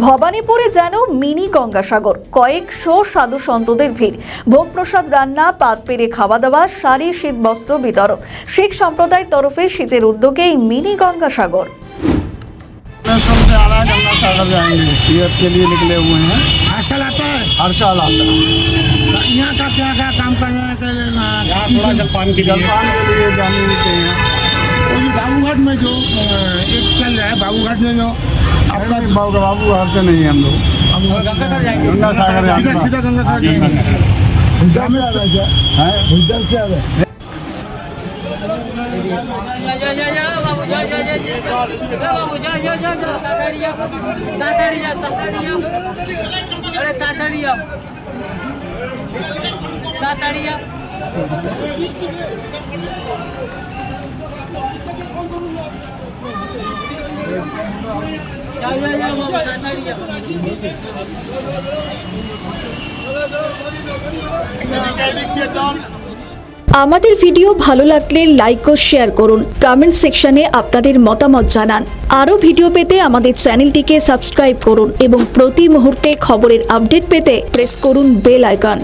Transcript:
ভবানীপুরে যেন মিনি গঙ্গাসাগর, কয়েকশো সাধু সন্তদের ভিড়, ভোগ প্রসাদ রান্না, পাত পেরে খাওয়া দাওয়া, শাড়ি, শীত বস্ত্র বিতরণ। শিখ সম্প্রদায়ের তরফে শীতের উদ্যোগে এই মিনি গঙ্গাসাগর। सबसे आला गंगा सागर जाएंगे, तीर्थ के लिए निकले हुए हैं। हर साल आता है। हर साल आता है। यहाँ का क्या क्या काम करने के लिए यहाँ थोड़ा जलपान के लिए जाने के लिए बाबूघाट में जो एक चल रहा है, बाबूघाट में जो आपका बाबू घर से नहीं है हम लोग, गंगा सागर सीधा सीधा गंगा सागर जाएंगे। उधर से आ रहे हैं। আমাদের ভিডিও ভালো লাগলে লাইক ও শেয়ার করুন, কমেন্ট সেকশনে আপনাদের মতামত জানান। আরও ভিডিও পেতে আমাদের চ্যানেলটিকে সাবস্ক্রাইব করুন এবং প্রতি মুহূর্তে খবরের আপডেট পেতে প্রেস করুন বেল আইকন।